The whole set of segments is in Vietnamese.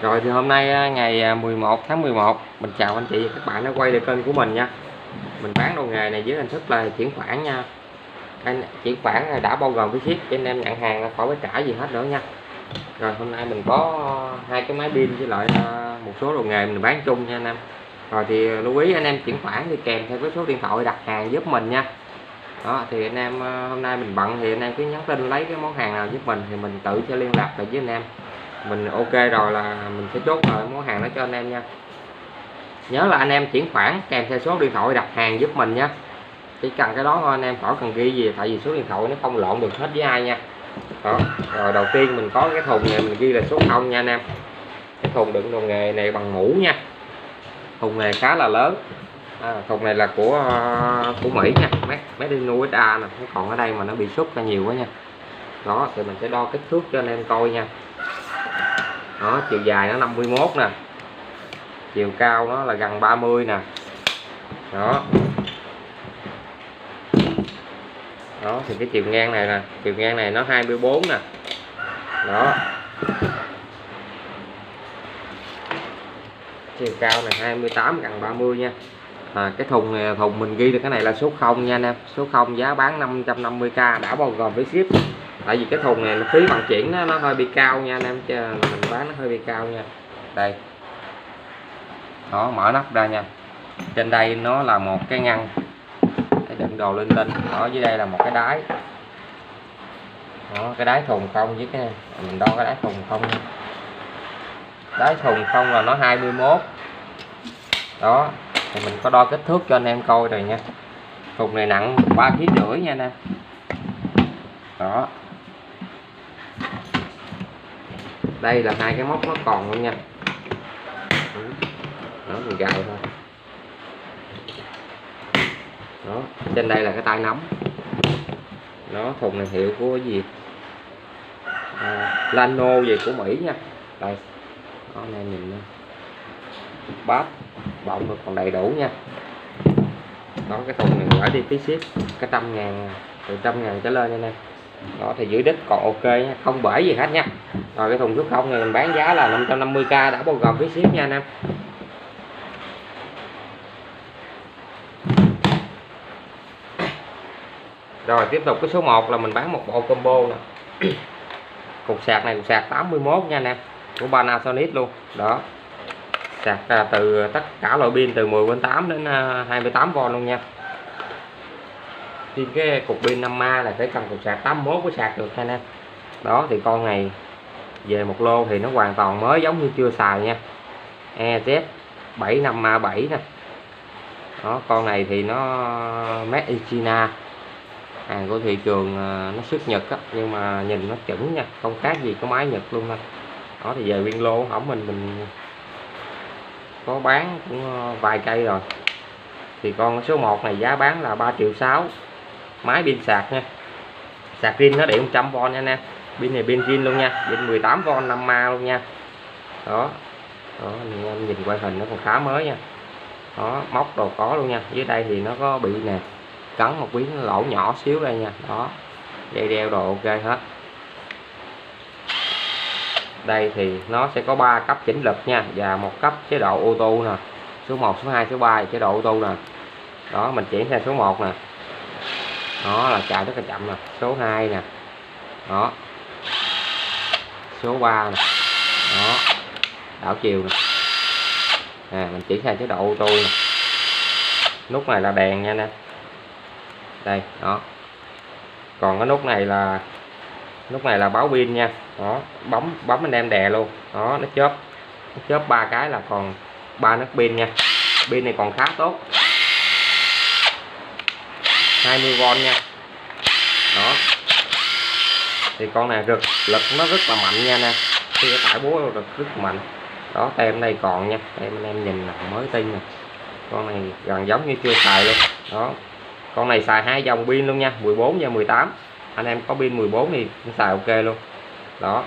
Rồi thì hôm nay ngày 11 tháng 11, mình chào anh chị và các bạn đã quay lại kênh của mình nha. Mình bán đồ nghề này dưới hình thức là chuyển khoản nha. Anh chuyển khoản này đã bao gồm phí ship, cho anh em nhận hàng là khỏi phải trả gì hết nữa nha. Rồi hôm nay mình có hai cái máy pin với lại một số đồ nghề mình bán chung nha anh em. Rồi thì lưu ý anh em chuyển khoản thì kèm theo với số điện thoại đặt hàng giúp mình nha. Đó thì anh em hôm nay mình bận thì anh em cứ nhắn tin lấy cái món hàng nào giúp mình thì mình tự sẽ liên lạc lại với anh em. Mình ok rồi là mình sẽ chốt lại món hàng đó cho anh em nha. Nhớ là anh em chuyển khoản kèm theo số điện thoại đặt hàng giúp mình nha. Chỉ cần cái đó thôi anh em, khỏi cần ghi gì, tại vì số điện thoại nó không lộn được hết với ai nha. Đó. Rồi đầu tiên mình có cái thùng này mình ghi là số 0 nha anh em. Cái thùng đựng đồ nghề này bằng mũ nha. Thùng này khá là lớn. Thùng này là của Mỹ nha, made in USA nè, còn ở đây mà nó bị xúc ra nhiều quá nha. Đó thì mình sẽ đo kích thước cho anh em coi nha. Đó, chiều dài nó 51 nè, chiều cao nó là gần 30 nè. Đó. Đó thì cái chiều ngang này nè, chiều ngang này nó 24 nè. Đó. Chiều cao này 28 gần 30 nha. Cái thùng này, thùng mình ghi được cái này là số 0 nha anh em. Số 0 giá bán 550k đã bao gồm phí ship. Tại vì cái thùng này phí vận chuyển nó hơi bị cao nha anh em, mình bán nó hơi bị cao nha. Đây. Đó, mở nắp ra nha. Trên đây nó là một cái ngăn để đựng đồ linh tinh. Ở dưới đây là một cái đáy. Đó, cái đáy thùng không với cái này. Mình đo cái đáy thùng không nha. Đáy thùng không là nó 21. Đó, thì mình có đo kích thước cho anh em coi rồi nha. Thùng này nặng 3,5 kg nha anh em. Đó. Đây là hai cái móc nó còn luôn nha. Đó, mình gài thôi. Đó, trên đây là cái tay nắm. Nó thùng này hiệu của gì? Lano gì của Mỹ nha. Đây. Đó, này nhìn nha. Bát bọng được còn đầy đủ nha. Đó, cái thùng này gửi đi phí ship cái 100.000, từ 100.000 trở lên nha anh em. Đó thì giữ đích còn ok nha, không bể gì hết nha. Rồi cái thùng số 0 này mình bán giá là 550k đã bao gồm phí ship nha anh em. Rồi tiếp tục cái số 1 là mình bán một bộ combo nè. Cục sạc này cục sạc 81 nha anh em, của Panasonic luôn. Đó. Sạc từ tất cả loại pin từ 10V8 đến 28V luôn nha. Riêng cái cục pin 5A là phải cần cục sạc 81 mới sạc được anh em. Đó thì con này về một lô thì nó hoàn toàn mới, giống như chưa xài nha. EZ75A7 nè. Đó, con này thì nó made in China, hàng của thị trường nó xuất Nhật á, nhưng mà nhìn nó chuẩn nha, không khác gì cái máy Nhật luôn thôi. Đó thì về nguyên lô hỏng mình có bán cũng vài cây rồi. Thì con số 1 này giá bán là 3,6 triệu. Máy pin sạc nha, sạc pin nó điện 100V nha anh em. Pin này pin zin luôn nha, pin 18V 5A luôn nha. Đó. Đó, anh nhìn quay hình nó còn khá mới nha. Đó, móc đồ có luôn nha. Dưới đây thì nó có bị nè, cắn một miếng lỗ nhỏ xíu đây nha. Đó, dây đeo đồ ok hết. Đây thì nó sẽ có 3 cấp chỉnh lực nha, và một cấp chế độ auto nè. Số 1, số 2, số 3 chế độ auto nè. Đó, mình chuyển sang số 1 nè. Đó là chạy rất là chậm nè. Số 2 nè. Đó. Số 3 nè. Đó. Đảo chiều nè. Mình chuyển sang chế độ auto nè. Nút này là đèn nha nè. Đây, đó. Còn cái nút này là báo pin nha. Đó, bấm anh em đè luôn. Đó, nó chớp 3 cái là còn 3 nấc pin nha. Pin này còn khá tốt, 20V nha. Đó thì con này lực nó rất là mạnh nha nè, khi cái tải búa lực rất là mạnh. Đó, tem đây còn nha, tem anh em nhìn là mới tinh nè. Con này gần giống như chưa xài luôn. Đó, con này xài 2 dòng pin luôn nha, 14 và 18. Anh em có pin 14 thì cũng xài ok luôn. Đó,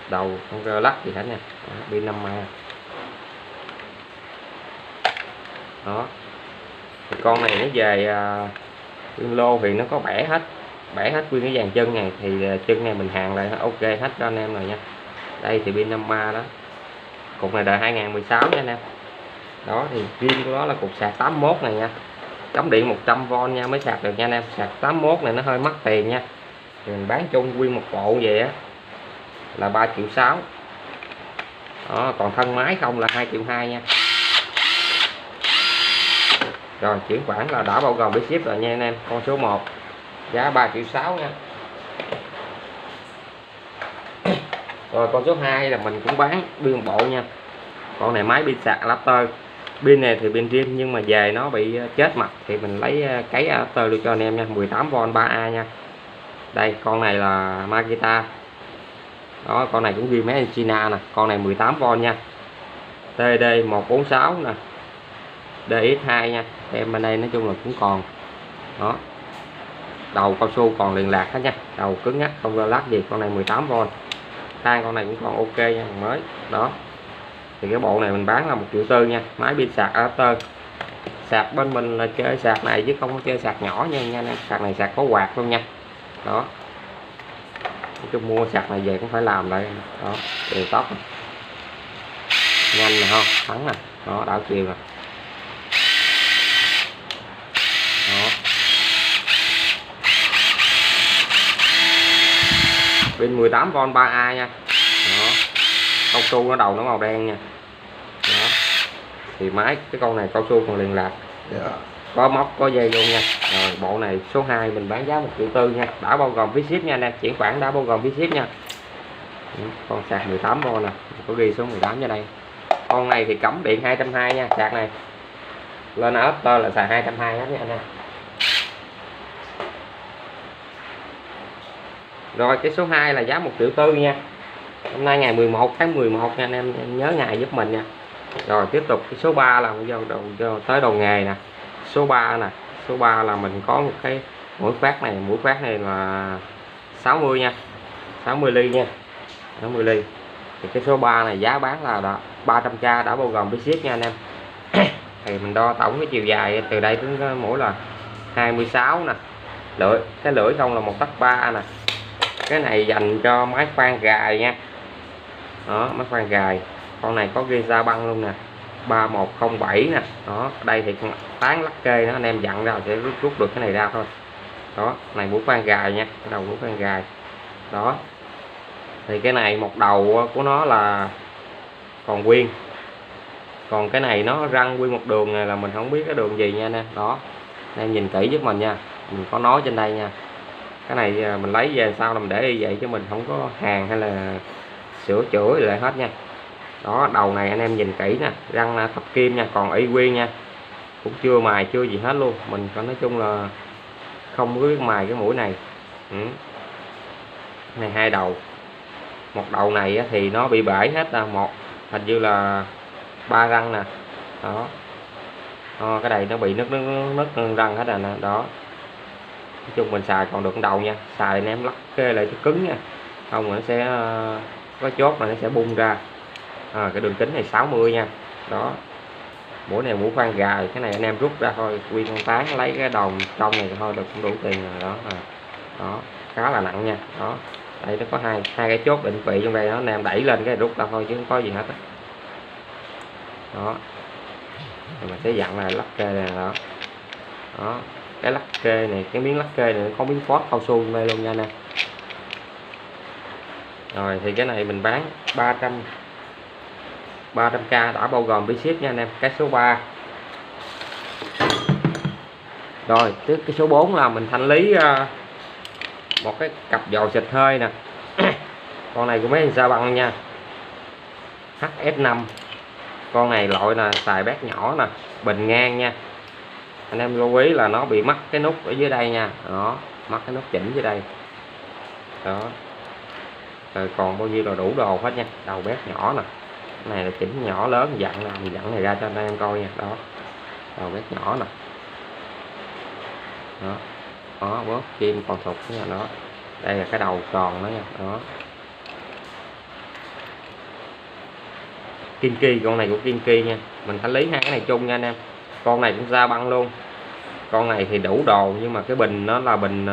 đầu không rơ lắc gì hết nha. Pin 5A. Đó thì con này nó về nguyên lô thì nó có bẻ hết nguyên cái dàn chân này, thì chân này mình hàng lại ok hết cho anh em rồi nha. Đây thì pin 5A đó. Cục này đời 2016 nha anh em. Đó thì pin của nó là cục sạc 81 này nha. Chống điện 100V nha mới sạc được nha anh em. Sạc 81 này nó hơi mắc tiền nha. Thì mình bán chung nguyên một bộ về á là 3,6 triệu. Đó, còn thân máy không là 2,2 triệu nha. Rồi chuyển khoản là đã bao gồm phí ship rồi nha anh em. Con số 1 giá 3,6 triệu nha. Rồi con số 2 là mình cũng bán nguyên bộ nha. Con này máy pin sạc adapter. Pin này thì pin riêng nhưng mà về nó bị chết mặt thì mình lấy cấy adapter luôn cho anh em nha. 18V 3A nha. Đây con này là Makita. Đó con này cũng ghi máy China nè. Con này 18V nha. TD146 nè. DX2 nha. Em bên đây nói chung là cũng còn. Đó. Đầu cao su còn liền lạc hết nha. Đầu cứng nhắc không ra lát gì. Con này 18V. Than con này cũng còn ok nha, mới. Đó. Thì cái bộ này mình bán là 1,4 triệu nha. Máy pin sạc adapter. Sạc bên mình là chơi sạc này chứ không có chơi sạc nhỏ nha anh em. Sạc này sạc có quạt luôn nha. Đó. Chứ mua sạc này về cũng phải làm lại. Đó. Đều tóc. Nhanh nè không? Thắng nè. Đó, đảo chiều nè. Đó. Pin 18V 3A nha. Đó. Cao su nó đầu nó màu đen nha. Đó. Thì máy cái con này cao su còn liền lạc. Có móc có dây luôn nha. Rồi bộ này số 2 mình bán giá 1,4 triệu nha. Đã bao gồm phí ship nha anh em. Chuyển khoản đã bao gồm phí ship nha. Con sạc 18V nè. Có ghi số 18 ở đây. Con này thì cắm điện 220 nha. Sạc này lên adapter là xài 220 hết nha anh em. Rồi cái số 2 là giá 1,4 triệu nha. Hôm nay ngày 11 tháng 11 nha anh em nhớ ngày giúp mình nha. Rồi tiếp tục cái số 3 là tới đầu nghề nè. Số 3 nè. Số 3 là mình có một cái mũi phát này. Mũi phát này là 60 nha. 60 ly nha. 60 ly. Thì cái số 3 này giá bán là 300k đã bao gồm phí ship nha anh em. Thì mình đo tổng cái chiều dài từ đây đến cái mũi là 26 nè. Cái lưỡi không là 1,3 nè. Cái này dành cho máy khoan gài nha. Đó, máy khoan gài. Con này có ghi ra băng luôn nè. 3107 nè. Đó, đây thì tán lắc kê nó anh em dặn ra sẽ rút được cái này ra thôi. Đó, này mũi khoan gài nha, cái đầu mũi khoan gài. Đó. Thì cái này một đầu của nó là còn nguyên. Còn cái này nó răng nguyên một đường này là mình không biết cái đường gì nha anh em. Đó. Anh em nhìn kỹ giúp mình nha. Mình có nói trên đây nha. Cái này mình lấy về sau là mình để y vậy chứ mình không có hàng hay là sửa chữa lại hết nha. Đó, đầu này anh em nhìn kỹ nè, răng thập kim nha, còn y nguyên nha. Cũng chưa mài chưa gì hết luôn. Mình có nói chung là không có biết mài cái mũi này. Này hai đầu. Một đầu này thì nó bị bể hết là một hình như là 3 răng nè. Đó. Cái này nó bị nứt răng hết rồi nè. Đó. Nói chung mình xài còn được đầu nha. Xài anh em lắc kê lại cho cứng nha. Không nó sẽ có chốt là nó sẽ bung ra. Cái đường kính này 60 nha. Đó. Mũi này mũi khoan gài. Cái này anh em rút ra thôi. Quy con tán lấy cái đầu trong này thôi được cũng đủ tiền rồi. Đó. Đó. Khá là nặng nha. Đó. Đây nó có hai cái chốt định vị trong đây đó. Anh em đẩy lên cái rút ra thôi chứ không có gì hết. Đó. Rồi mình sẽ dặn là lắc kê này. Đó. Đó. Cái lắc kê này, cái miếng lắc kê này có miếng phốt cao su đây luôn nha nè. Rồi thì cái này mình bán 300k đã bao gồm phí ship nha anh em. Cái số 3. Rồi tiếp cái số 4 là mình thanh lý một cái cặp dò xịt hơi nè. Con này của mấy Sa Băng nha. HS5. Con này loại là xài bát nhỏ nè, bình ngang nha. Anh em lưu ý là nó bị mắc cái nút ở dưới đây nha. Đó, mắc cái nút chỉnh dưới đây. Đó. Rồi còn bao nhiêu là đủ đồ hết nha. Đầu bát nhỏ nè. Cái này là chỉnh nhỏ lớn dặn nè, mình dặn này ra cho anh em coi nha. Đó. Đầu bát nhỏ nè. Đó. Đó, bớt kim còn thục nha. Đó. Đây là cái đầu tròn đó nha. Đó. Kinki, con này của Kinki nha. Mình thanh lý hai cái này chung nha anh em. Con này cũng Sa Băng luôn. Con này thì đủ đồ nhưng mà cái bình nó là bình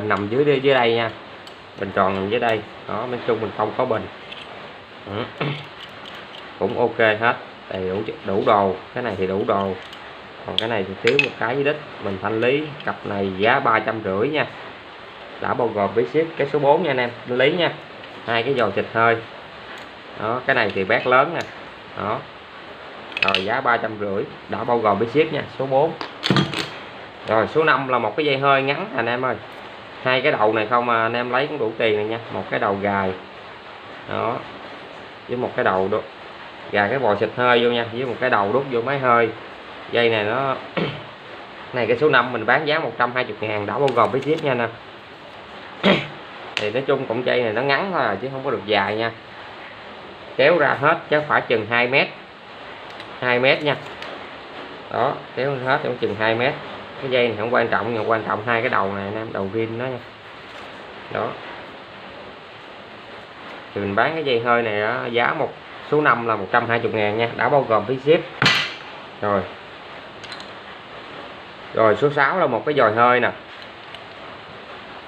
nằm dưới đây nha. Bình tròn nằm dưới đây. Đó, bên chung mình không có bình. Cũng ok hết, đầy đủ đồ. Cái này thì đủ đồ, còn cái này thì thiếu một cái với đít. Mình thanh lý cặp này giá 350 nha, đã bao gồm phí ship. Cái số 4 nha anh em, thanh lý nha. Hai cái dò xịt hơi đó, cái này thì bát lớn nè đó. Rồi giá 350 đã bao gồm phí ship nha, số 4. Rồi số 5 là một cái dây hơi ngắn anh em ơi. Hai cái đầu này không mà anh em lấy cũng đủ tiền này nha. Một cái đầu gài đó, với một cái đầu đốt gài cái vòi xịt hơi vô nha, với một cái đầu đút vô máy hơi. Dây này nó này cái số 5 mình bán giá 120.000 đã bao gồm phí ship nha nè. Thì nói chung cọng dây này nó ngắn thôi chứ không có được dài nha. Kéo ra hết chắc phải chừng 2 mét nha. Đó, kéo hết cũng chừng 2 mét. Cái dây này không quan trọng, nhưng quan trọng hai cái đầu này anh em, đầu rin đó nha. Đó. Thì mình bán cái dây hơi này đó, giá số 5 là 120.000 nha, đã bao gồm phí ship. Rồi số 6 là một cái dòi hơi nè.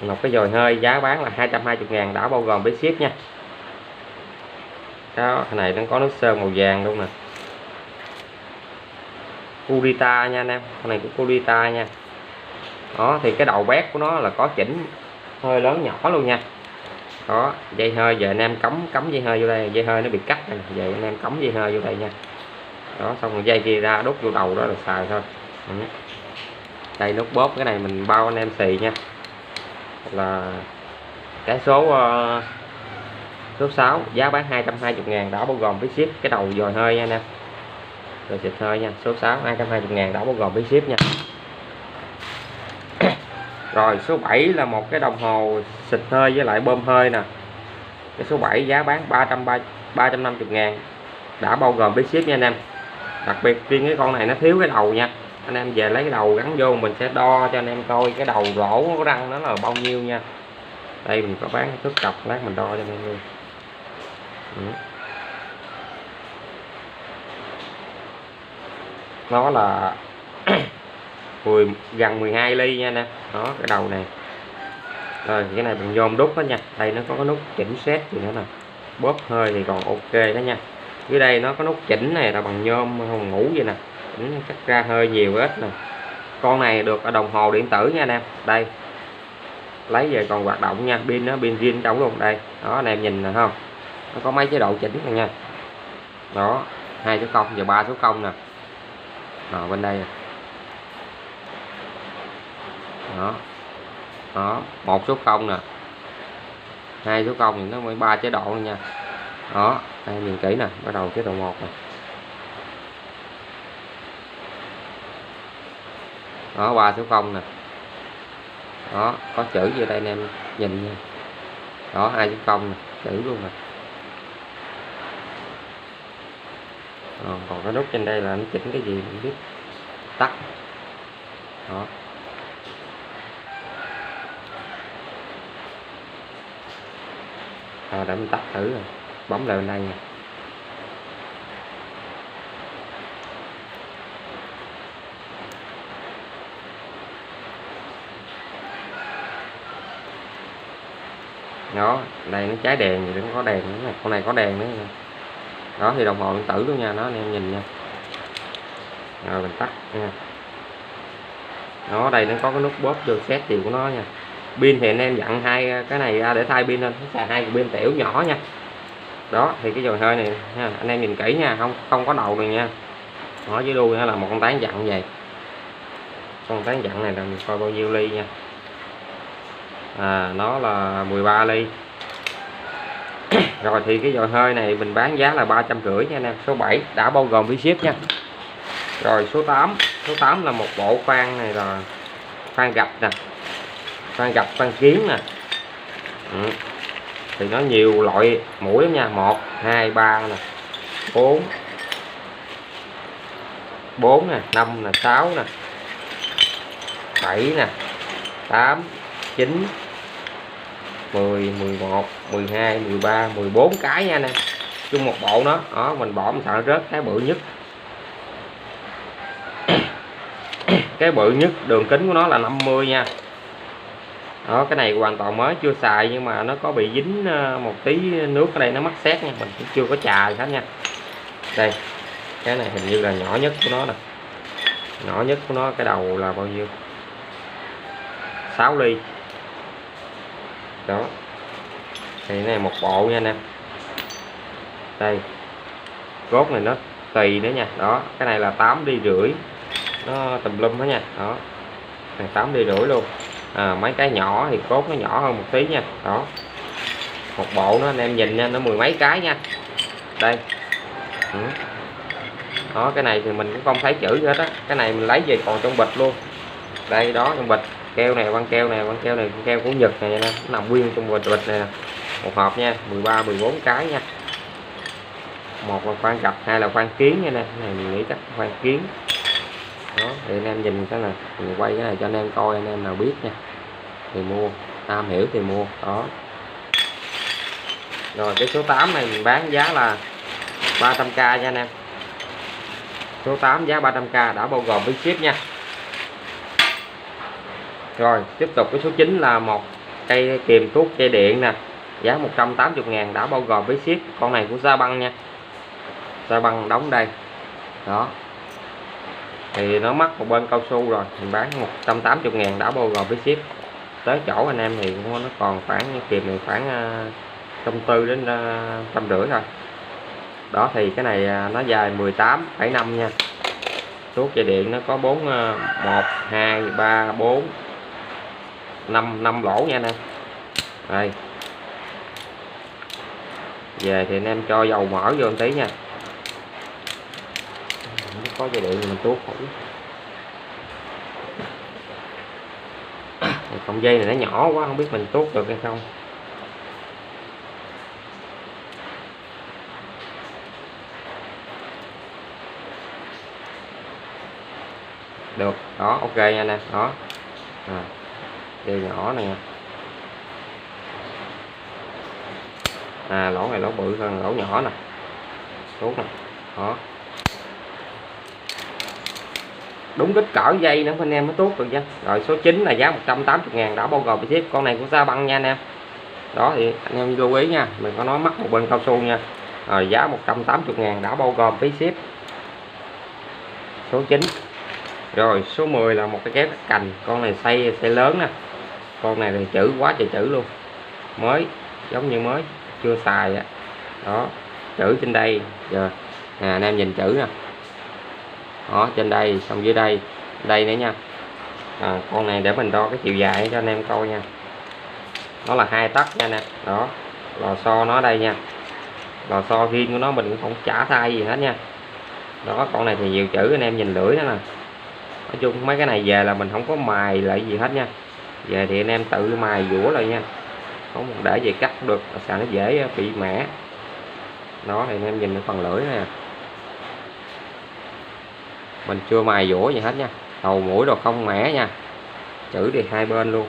Một cái dòi hơi giá bán là 220.000 đã bao gồm phí ship nha. Đó, cái này nó có nước sơn màu vàng luôn nè. Kurita nha anh em, con này của Kurita nha. Đó thì cái đầu bét của nó là có chỉnh hơi lớn nhỏ luôn nha. Đó, dây hơi giờ anh em cắm dây hơi vô đây, dây hơi nó bị cắt này, giờ anh em cắm dây hơi vô đây nha. Đó, xong rồi dây kia ra đút vô đầu đó là xài thôi. Đây nút bóp, cái này mình bao anh em xì nha. Là cái số 6 giá bán 220.000 đã bao gồm phí ship. Cái đầu dòi hơi nha anh em, rồi xịt hơi nha, số 6 220.000 đã bao gồm phí ship nha. Rồi số 7 là một cái đồng hồ xịt hơi với lại bơm hơi nè. Cái số 7 giá bán 350.000 đã bao gồm phí ship nha anh em. Đặc biệt riêng cái con này nó thiếu cái đầu nha. Anh em về lấy cái đầu gắn vô, mình sẽ đo cho anh em coi cái đầu lỗ của răng nó là bao nhiêu nha. Đây mình có bán thước cọc, lát mình đo cho anh em luôn. Nó là gần 12 ly nha nè. Đó cái đầu này. Rồi cái này bằng nhôm đúc đó nha. Đây nó có cái nút chỉnh set gì nữa nè. Bóp hơi thì còn ok đó nha. Dưới đây nó có nút chỉnh này là bằng nhôm không ngủ vậy nè. Chỉnh cắt ra hơi nhiều ít nè. Con này được ở đồng hồ điện tử nha anh em. Đây. Lấy về còn hoạt động nha, pin nó pin zin trong luôn đây. Đó anh em nhìn nè không? Nó có mấy chế độ chỉnh này nha. Đó, 2 số 0 và 3 số 0 nè. Rồi bên đây. Đó. Đó, 1 số 0 nè. 2 số 0 thì nó mới 3 chế độ nha. Đó, đây nhìn kỹ nè, bắt đầu chế độ 1 nè. Đó 3 số 0 nè. Đó, có chữ dưới đây anh em nhìn nha. Đó 2 số 0 nè, chữ luôn nè. Còn cái nút trên đây là nó chỉnh cái gì không biết. Tắt. Đó. Rồi để mình tắt thử rồi. Bấm lại bên đây nha. Đó, đây nó cháy đèn gì, nó có đèn nữa này. Con này có đèn nữa nè. Đó thì đồng hồ điện tử luôn nha, nó anh em nhìn nha. Rồi mình tắt nha. Đó đây nó có cái nút bóp vô set gì của nó nha. Pin thì anh em dặn hai cái này ra để thay pin lên, xài hai pin tiểu nhỏ nha. Đó thì cái dòi hơi này nha, anh em nhìn kỹ nha, không có đầu này nha. Ở dưới đuôi là một con tán dặn vậy. Con tán dặn này là mình coi bao nhiêu ly nha. Nó là 13 ly. Rồi thì cái dòi hơi này mình bán giá là 350 nha anh em. Số 7 đã bao gồm phí ship nha. Rồi số 8, số 8 là một bộ khoan này là khoan gạch nè. Khoan gạch, khoan kiến nè. Thì nó nhiều loại mũi lắm nha, 1 2 3 nè, 4 nè, 5 nè, 6 nè, 7 nè, 8 9 10 11 12 13 14 cái nha nè. Chung một bộ đó, mình bỏ mình sợ rớt cái bự nhất. Cái bự nhất đường kính của nó là 50 nha. Đó, cái này hoàn toàn mới chưa xài nhưng mà nó có bị dính một tí nước ở đây, nó mắc sét nha, mình cũng chưa có chà gì hết nha. Đây, cái này hình như là nhỏ nhất của nó nè, nhỏ nhất của nó cái đầu là bao nhiêu, 6 ly đó. Thì này một bộ nha anh em. Đây, cốt này nó tùy nữa nha. Đó, cái này là 8 ly rưỡi, nó tùm lum hết nha. Đó, này 8 ly rưỡi luôn. Mấy cái nhỏ thì cốt nó nhỏ hơn một tí nha. Đó, một bộ nó anh em nhìn nha, nó mười mấy cái nha. Đây. Đó, cái này thì mình cũng không thấy chữ gì hết á, cái này mình lấy về còn trong bịch luôn. Đây đó, trong bịch keo này, băng keo này, băng keo này, băng keo của Nhật này nè, nó nằm nguyên trong bịch này nè. Một hộp nha, 13 14 cái nha. Một là khoan gạch, hai là khoan kiến nha nè, này mình nghĩ chắc khoan kiến. Đó, thì anh em nhìn cái này, mình quay cái này cho anh em coi, anh em nào biết nha thì mua, am hiểu thì mua. Đó. Rồi cái số 8 này mình bán giá là 300k nha anh em. Số 8 giá 300k đã bao gồm phí ship nha. Rồi tiếp tục cái số 9 là một cây kìm thuốc dây điện nè, giá 180.000 đã bao gồm phí ship. Con này của Sa Băng nha, Sa Băng đóng đây. Đó, thì nó mắc một bên cao su rồi, mình bán 180.000 đã bao gồm phí ship. Tới chỗ anh em thì nó còn khoảng kìm này khoảng 140 đến 150 thôi. Đó, thì cái này nó dài 18,5 nha. Thuốc dây điện nó có 4 1 2 3 4 5 lỗ nha anh em. Đây, về thì anh em cho dầu mỡ vô một tí nha. Có dây điện mình tuốt thử. Cọng dây này nó nhỏ quá, không biết mình tuốt được hay không. Được, đó, ok nha anh em. Đó, dây nhỏ này nha. Lỗ này lỗ bự hơn lỗ nhỏ nè, tuốt nè. Đó, đúng kích cỡ dây nữa anh em mới tuốt được nha. Rồi số 9 là giá 180.000 đã bao gồm phí ship. Con này của Sa Băng nha anh em. Đó, thì anh em lưu ý nha, mình có nói mắc một bên cao su nha. Rồi giá 180.000 đã bao gồm phí ship. Số 9. Rồi số 10 là một cái kéo cắt cành. Con này xây lớn nè. Con này thì chữ quá trời chữ luôn, mới, giống như mới chưa xài á. Đó, chữ trên đây giờ anh em nhìn chữ nè. Đó, trên đây, xong dưới đây, đây nữa nha. Con này để mình đo cái chiều dài cho anh em coi nha. Nó là 2 tấc nha nè. Đó, lò xo nó đây nha, lò xo riêng của nó mình cũng không trả thay gì hết nha. Đó, con này thì nhiều chữ, anh em nhìn lưỡi đó nè. Nói chung mấy cái này về là mình không có mài lại gì hết nha. Về thì anh em tự mài dũa lại nha, không để về cắt được, sao nó dễ bị mẻ. Đó, thì anh em nhìn cái phần lưỡi nè, mình chưa mài dũa gì hết nha, đầu mũi đồ không mẻ nha. Chữ thì hai bên luôn.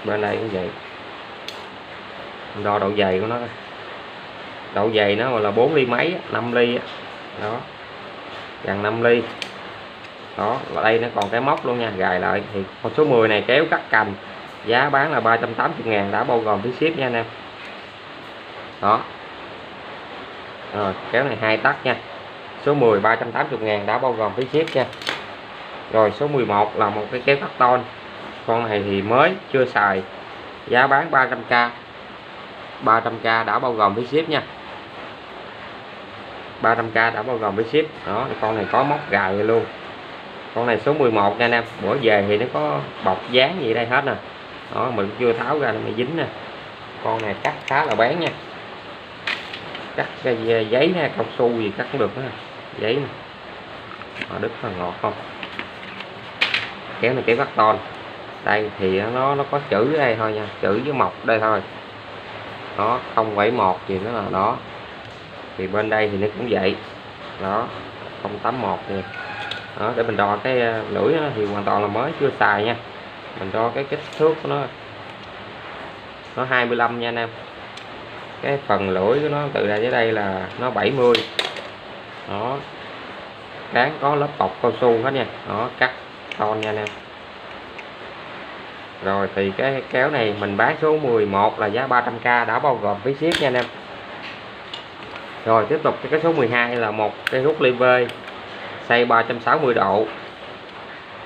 Bên đây cũng vậy. Đo độ dày của nó, độ dày nó là 4 ly mấy, 5 ly đó, gần 5 ly. Đó, và đây nó còn cái móc luôn nha, gài lại. Thì con số 10 này kéo cắt cành, giá bán là 380.000 đã bao gồm phí ship nha anh em. Đó, rồi kéo này 2 tấc nha. Số 10 380.000 đã bao gồm phí ship nha. Rồi số 11 là một cái kéo cắt ton. Con này thì mới chưa xài, giá bán 300k, 300k đã bao gồm phí ship nha. 300k đã bao gồm phí ship. Đó, con này có móc gài luôn. Con này số 11 nha anh em. Bữa về thì nó có bọc dán gì đây hết nè. Đó, mình chưa tháo ra nó mới dính nè. Con này cắt khá là bén nha, cắt cái giấy ha, cao su gì cắt cũng được đó. Giấy nè, đứt là ngọt không. Kéo này kéo cắt ton. Đây thì nó có chữ ở đây thôi nha, chữ với mộc đây thôi. Đó, 071 gì nữa là đó. Thì bên đây thì nó cũng vậy. Đó, 081 thì đó, để mình đo cái lưỡi đó, thì hoàn toàn là mới chưa xài nha. Mình đo cái kích thước của nó 25 nha anh em. Cái phần lưỡi của nó từ đây tới đây là nó 70. Đó, cán có lớp bọc cao su hết nha. Đó, cắt ton nha anh em. Rồi thì cái kéo này mình bán số 11 là giá 300k, đã bao gồm phí ship nha anh em. Rồi tiếp tục cái số 12 là một cái hút live xoay 360 độ,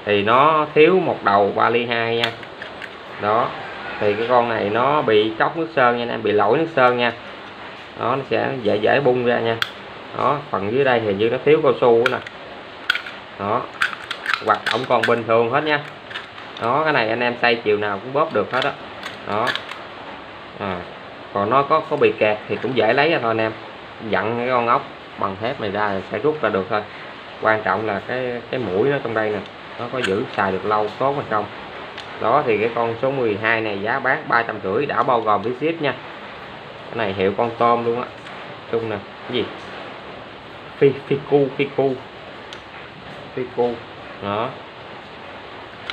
thì nó thiếu một đầu 3 ly 2 nha. Đó thì cái con này nó bị tróc nước sơn nha anh em, bị lỗi nước sơn nha. Đó, nó sẽ dễ bung ra nha. Đó, phần dưới đây thì như nó thiếu cao su nè. Đó, hoạt động còn bình thường hết nha. Đó, cái này anh em xay chiều nào cũng bóp được hết đó. Đó. Còn nó có bị kẹt thì cũng dễ lấy ra thôi anh em. Dặn cái con ốc bằng thép này ra sẽ rút ra được thôi. Quan trọng là cái mũi nó trong đây nè, nó có giữ xài được lâu tốt hay không. Đó thì cái con số 12 này giá bán 350, đã bao gồm phí ship nha. Cái này hiệu con tôm luôn á. Chung nè, cái gì? Ficu. Đó.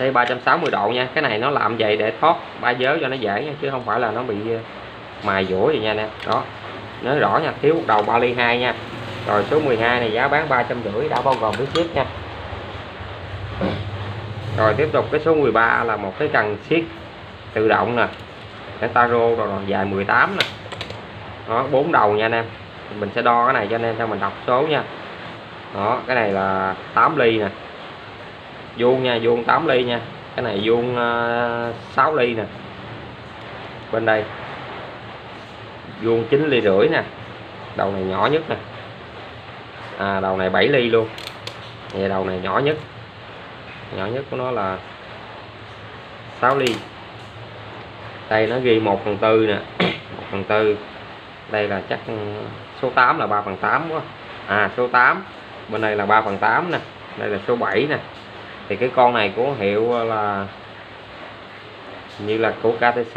Đây 360 độ nha. Cái này nó làm vậy để thoát ba vớ cho nó dễ nha, chứ không phải là nó bị mài dũa gì nha nè. Đó. Nhớ rõ nha, thiếu một đầu 3 ly 2 nha. Rồi số 12 này giá bán 350, đã bao gồm phí ship nha. Rồi tiếp tục cái số 13 là một cái cần siết tự động nè. Cái taro rồi dài 18 nè. Đó, 4 đầu nha anh em. Mình sẽ đo cái này cho anh em cho mình đọc số nha. Đó, cái này là 8 ly nè. Vuông nha, vuông 8 ly nha. Cái này vuông 6 ly nè. Bên đây vuông 9 ly rưỡi nè. Đầu này nhỏ nhất nè. Đầu này 7 ly luôn. Vậy đầu này nhỏ nhất. Nhỏ nhất của nó là 6 ly. Đây nó ghi 1/4 nè. 1/4. Đây là chắc số 8 là 3/8 quá. Số 8. Bên đây là 3/8 nè. Đây là số 7 nè. Thì cái con này của hiệu là như là của KTC.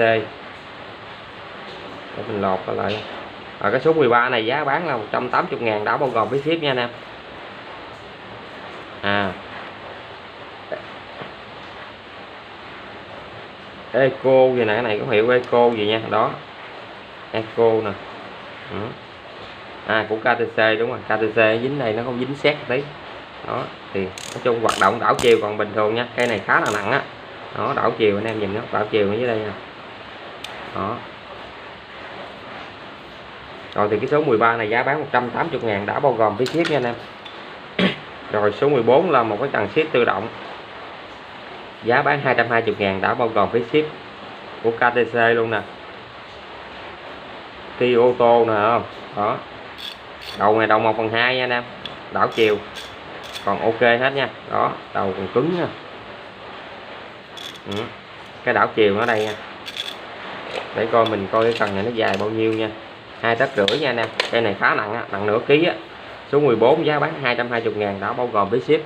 Để mình lột lại. Cái số 13 này giá bán là 180.000, đã bao gồm phí ship nha anh em. Eco gì nè, cái này có hiệu Eco gì nha. Đó, Eco nè. Của KTC, đúng rồi, KTC dính đây nó không dính xét tí. Đó thì nói chung hoạt động đảo chiều còn bình thường nha. Cây này khá là nặng á. Đó, đảo chiều anh em nhìn nó, đảo chiều ở dưới đây nè. Đó. Rồi thì cái số 13 này giá bán 180.000, đã bao gồm phí ship nha anh em. Rồi số 14 là một cái cần siết tự động, giá bán 220.000, đã bao gồm phí ship, của KTC luôn nè. Kia ô tô nè không. Đó, đầu này đầu 1/2 nha anh em, đảo chiều còn ok hết nha. Đó, đầu còn cứng nha. Cái đảo chiều ở đây nha, để coi mình coi cái cần này nó dài bao nhiêu nha. 2,5 tấc nha anh em. Cây này khá nặng, nặng nửa ký á. Số 14 giá bán 220.000, đã bao gồm phí ship.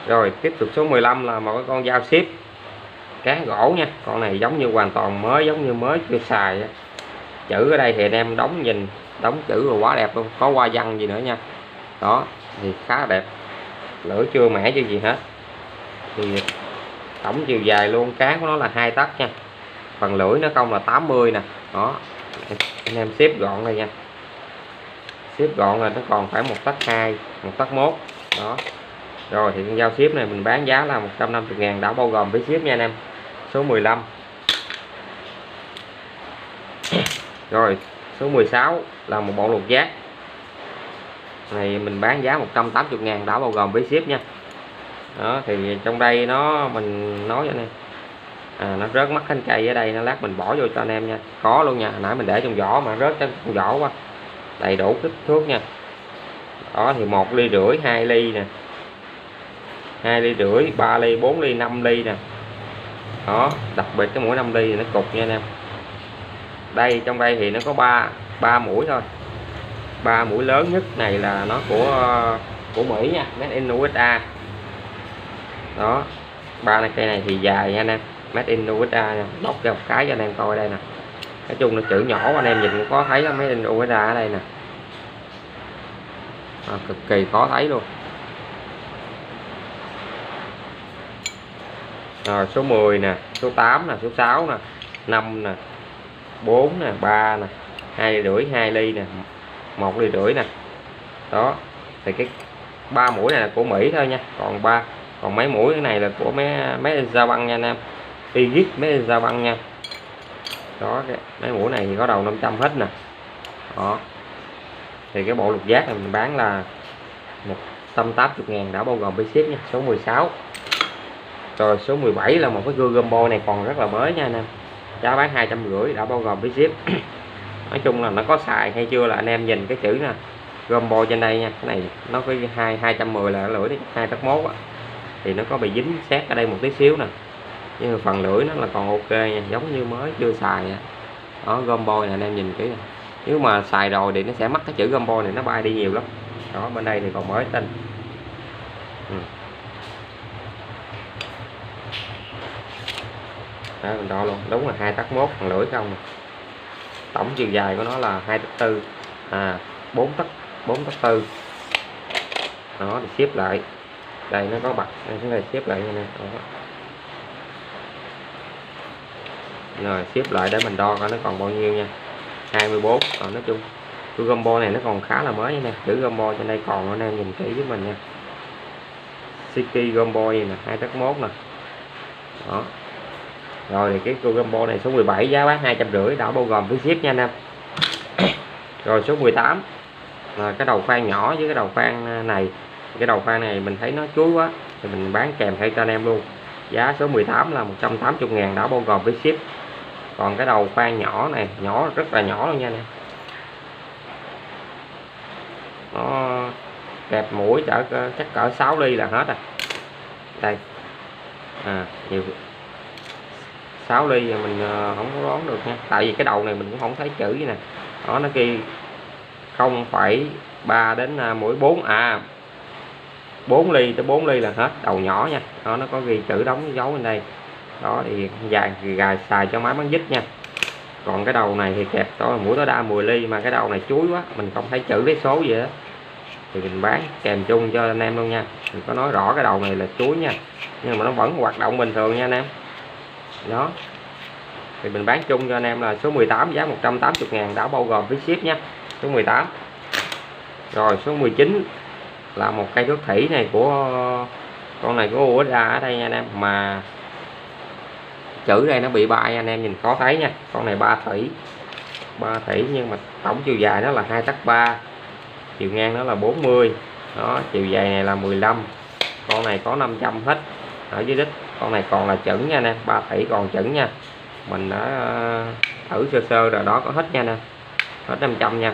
Rồi tiếp tục số 15 là một cái con dao ship cán gỗ nha. Con này giống như hoàn toàn mới, giống như mới chưa xài. Chữ ở đây thì anh em đóng nhìn, đóng chữ rồi quá đẹp luôn, có hoa văn gì nữa nha. Đó thì khá đẹp, lưỡi chưa mẻ chứ gì hết. Thì tổng chiều dài luôn cán của nó là 2 tấc nha. Phần lưỡi nó cong là 80 nè. Đó, anh em xếp gọn đây nha. Xếp gọn là nó còn phải 1,2 tấc, 1,1 tấc. Đó. Rồi thì con dao ship này mình bán giá là 150.000, đã bao gồm phí ship nha anh em. Số 15. Rồi số 16 là một bộ lục giác này, mình bán giá 180.000, đã bao gồm phí ship nha. Đó thì trong đây mình nói cho anh em, nó rớt mất cánh cây ở đây, nó lát mình bỏ vô cho anh em nha. Có luôn nha, hồi nãy mình để trong vỏ mà rớt trong vỏ quá. Đầy đủ kích thước nha. Đó thì 1,5 ly, 2 ly nè, 2,5 ly, 3 ly, 4 ly, 5 ly nè. Đó, đặc biệt cái mũi 5 ly thì nó cục nha anh em. Đây trong đây thì nó có 3 mũi thôi. 3 mũi lớn nhất này là nó của Mỹ nha, made in USA. Đó, 3 cây này thì dài nha anh em, made in USA nha. Đọc cho một cái cho anh em coi đây nè. Nói chung là chữ nhỏ anh em nhìn cũng có thấy made in USA ở đây nè. Cực kỳ khó thấy luôn. Rồi số 10 nè, số 8 nè, số 6 nè, 5 nè, 4 nè, 3 nè, 2,5 ly, 2 ly nè, 1,5 ly nè. Đó thì cái 3 mũi này là của Mỹ thôi nha. Còn Còn mấy mũi cái này là của mấy Giao Băng nha anh em, Tigit mấy Giao Băng nha. Đó, mấy mũi này thì có đầu 500 hết nè. Đó, thì cái bộ lục giác này mình bán là 180.000 đã bao gồm phí ship nha. Số 16. Rồi số 17 là một cái cưa combo này còn rất là mới nha anh em, giá bán 250 đã bao gồm phí ship. Nói chung là nó có xài hay chưa là anh em nhìn cái chữ nè, combo trên đây nha. Cái này nó có 210 là lưỡi 2/1 á, thì nó có bị dính xét ở đây một tí xíu nè, nhưng mà phần lưỡi nó là còn ok nha, giống như mới chưa xài vậy. Đó, combo này anh em nhìn kỹ này. Nếu mà xài rồi thì nó sẽ mất cái chữ combo này, nó bay đi nhiều lắm. Đó, bên đây thì còn mới tinh. Đó, mình đo luôn, đúng là 2/1 phần lưỡi không. Tổng chiều dài của nó là 2/4, 4/4. Đó, thì xếp lại đây nó có bật, cái này xếp lại nha nè. Rồi xếp lại để mình đo coi nó còn bao nhiêu nha. 24. Nói chung cái combo này nó còn khá là mới nha, chữ combo trên đây còn, anh em nhìn kỹ với mình nha. Siki combo này nè, 2/1 nè. Đó. Rồi thì cái combo này số 17 giá bán 250 đã bao gồm phí ship nha anh em. Rồi số 18 là cái đầu khoan nhỏ với cái đầu khoan này. Cái đầu khoan này mình thấy nó chuối quá thì mình bán kèm theo cho anh em luôn. Giá số 18 là 180.000 đã bao gồm phí ship. Còn cái đầu khoan nhỏ này, nhỏ rất là nhỏ luôn nha anh em. Nó kẹp mũi chắc cỡ 6 ly là hết rồi. Đây. Nhiều 6 ly thì mình không có đoán được nha, tại vì cái đầu này mình cũng không thấy chữ nè. Đó, nó ghi 0,3 đến mỗi 4 ly tới 4 ly là hết, đầu nhỏ nha. Đó, nó có ghi chữ đóng dấu bên đây. Đó thì dài gài xài cho máy bắn dít nha. Còn cái đầu này thì kẹp đó là mũi tối đa 10 ly, mà cái đầu này chuối quá, mình không thấy chữ lấy số gì hết, thì mình bán kèm chung cho anh em luôn nha. Mình có nói rõ cái đầu này là chuối nha, nhưng mà nó vẫn hoạt động bình thường nha anh em. Đó, thì mình bán chung cho anh em là số 18 giá 180.000 đã bao gồm phí ship nha. Số 18. Rồi số 19 là một cây thuốc thủy này của con này của USA ở đây nha anh em, mà chữ đây nó bị bay, anh em nhìn khó thấy nha. Con này 3 thủy nhưng mà tổng chiều dài nó là 2/3, chiều ngang nó là 40. Đó, chiều dài này là 15. Con này có 500 hết ở dưới đít. Con này còn là chuẩn nha anh em, 3 thủy còn chuẩn nha. Mình đã thử sơ rồi đó, có hết nha nè, hết 500 nha.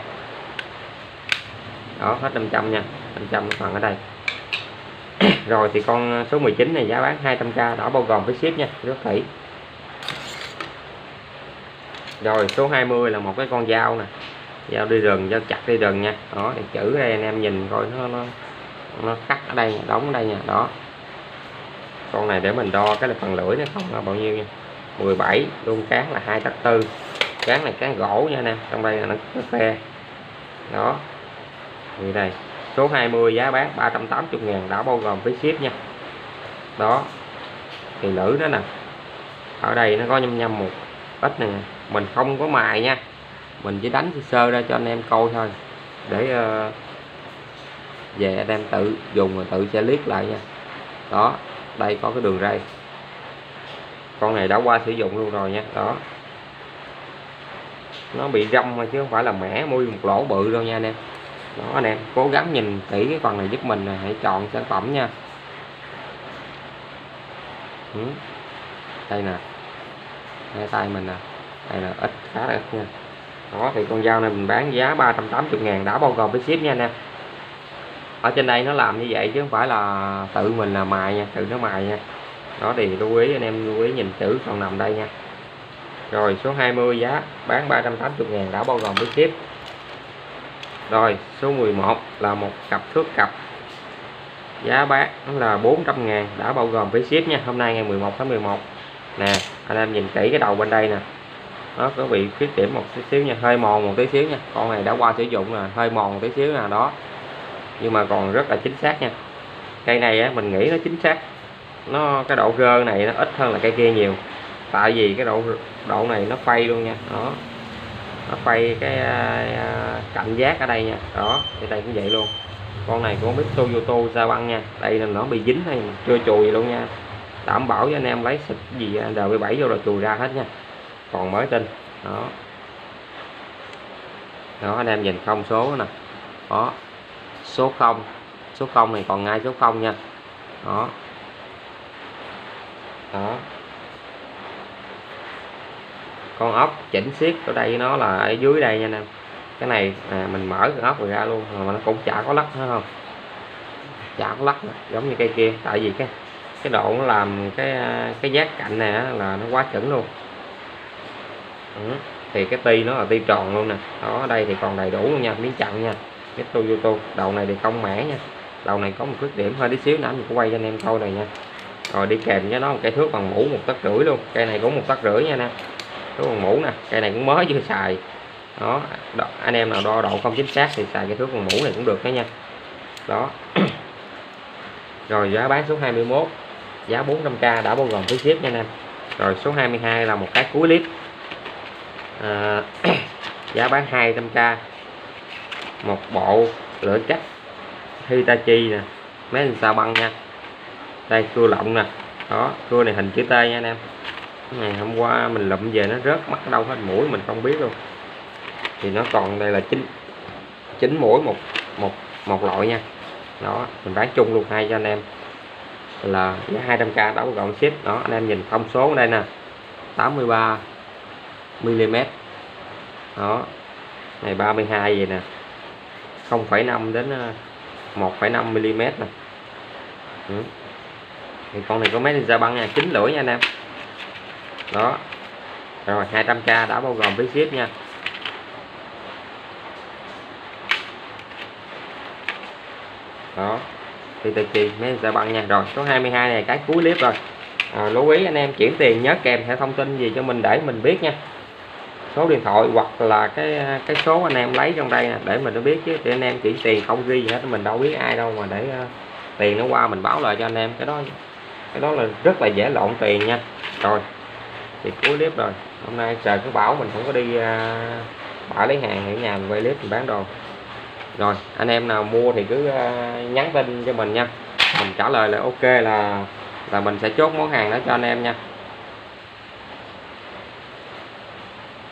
Đó, hết 500 nha, 500 phần ở đây. Rồi thì con số 19 này giá bán 200k đã bao gồm phí ship nha, rất thủy. Rồi số 20 là một cái con dao nè, dao đi rừng, dao chặt đi rừng nha. Đó, thì chữ đây anh em nhìn coi nó cắt ở đây, đóng ở đây nha. Đó, con này để mình đo cái là phần lưỡi nó không là bao nhiêu nha. 17, luôn cán là 2/4. Cán này cán gỗ nha anh em, trong đây là nó có khe. Đó, như đây số 20 giá bán 380.000 đã bao gồm phí ship nha. Đó, thì lưỡi đó nè, ở đây nó có nhâm một ít nè, mình không có mài nha, mình chỉ đánh sơ ra cho anh em coi thôi, để về anh em tự dùng rồi tự sẽ liếc lại nha. Đó, đây có cái đường ray, con này đã qua sử dụng luôn rồi nha. Đó, nó bị rong mà chứ không phải là mẻ mui một lỗ bự đâu nha anh em. Đó, anh em cố gắng nhìn kỹ cái phần này giúp mình, hãy chọn sản phẩm nha. Đây nè, hai tay mình nè, đây là ít, khá là ít nha. Đó, thì con dao này mình bán giá 380.000 đã bao gồm với ship nha anh em. Ở trên đây nó làm như vậy chứ không phải là tự mình là mài nha, tự nó mài nha. Đó, thì lưu ý anh em lưu ý nhìn chữ còn nằm đây nha. Rồi số 20 giá bán 380.000 đã bao gồm với ship. Rồi số 11 là một cặp thước cặp, giá bán là 400.000 đã bao gồm với ship nha. Hôm nay ngày 11 tháng 11 nè, anh em nhìn kỹ cái đầu bên đây nè, nó có bị khuyết điểm một tí xíu nha, hơi mòn một tí xíu nha. Con này đã qua sử dụng là hơi mòn một tí xíu nè. Đó, nhưng mà còn rất là chính xác nha. Cây này á, mình nghĩ nó chính xác, nó cái độ rơ này nó ít hơn là cây kia nhiều, tại vì cái độ này nó phay luôn nha. Đó, nó phay cái cạnh giác ở đây nha. Đó, thì đây cũng vậy luôn. Con này con biết Toyota Sa băng nha, đây là nó bị dính hay mà chưa chùi luôn nha, đảm bảo cho anh em lấy xịt gì RB7 vô là chùi ra hết nha, còn mới tinh. Đó, đó anh em nhìn thông số nè, đó số 0, số 0 này còn ngay số 0 nha. Đó, đó con ốc chỉnh siết ở đây nó là ở dưới đây nha anh em. Cái này mình mở con ốc ra luôn mà nó cũng chả có lắc nữa, không chả có lắc nữa, giống như cây kia, tại vì cái độ nó làm cái giác cạnh này là nó quá chuẩn luôn. Thì cái ti nó là ti tròn luôn nè. Đó, ở đây thì còn đầy đủ luôn nha, miếng chặn nha, cái Toyota. Đầu này thì không mẻ nha, đầu này có một khuyết điểm hơi tí xíu, nãy mình có quay cho anh em coi này nha. Rồi đi kèm với nó một cây thước bằng mũ 1,5 tấc luôn, cây này cũng 1,5 tấc nha nè, thước bằng mũ nè, cây này cũng mới chưa xài. Đó, anh em nào đo độ không chính xác thì xài cái thước bằng mũ này cũng được đó nha. Đó. Rồi giá bán số 21, giá 400k đã bao gồm phí ship nha anh em. Rồi số 22 là một cái cuối clip, giá bán 200k, một bộ lửa chắc Hitachi nè, mấy Sa băng nha. Đây cưa lọng nè, đó cưa này hình chữ T nha anh em. Ngày hôm qua mình lụm về nó rớt mất đâu hết mũi mình không biết luôn, thì nó còn đây là chín mũi một loại nha. Đó, mình bán chung luôn hai cho anh em là giá 200k đó bao gồm ship. Đó, anh em nhìn thông số ở đây nè, 83 mm. Đó, này 32 vậy nè, 0,5 đến 1,5 mm nè. Thì con này có mấy Sa băng nha, 9 lưỡi nha anh em. Đó, rồi 200k đã bao gồm phí ship nha. Đó, Hitachi mấy Sa băng nha. Rồi số 22 này cái cuối clip rồi. Lưu ý anh em chuyển tiền nhớ kèm theo thông tin gì cho mình để mình biết nha, số điện thoại hoặc là cái số anh em lấy trong đây nè, để mình nó biết, chứ thì anh em chuyển tiền không ghi gì hết mình đâu biết ai đâu mà để tiền nó qua mình báo lại cho anh em. Cái đó là rất là dễ lộn tiền nha. Rồi thì cuối clip rồi, hôm nay trời cứ bảo mình không có đi bả lấy hàng ở nhà mình quay clip mình bán đồ. Rồi anh em nào mua thì cứ nhắn tin cho mình nha, mình trả lời là ok, là mình sẽ chốt món hàng đó cho anh em nha.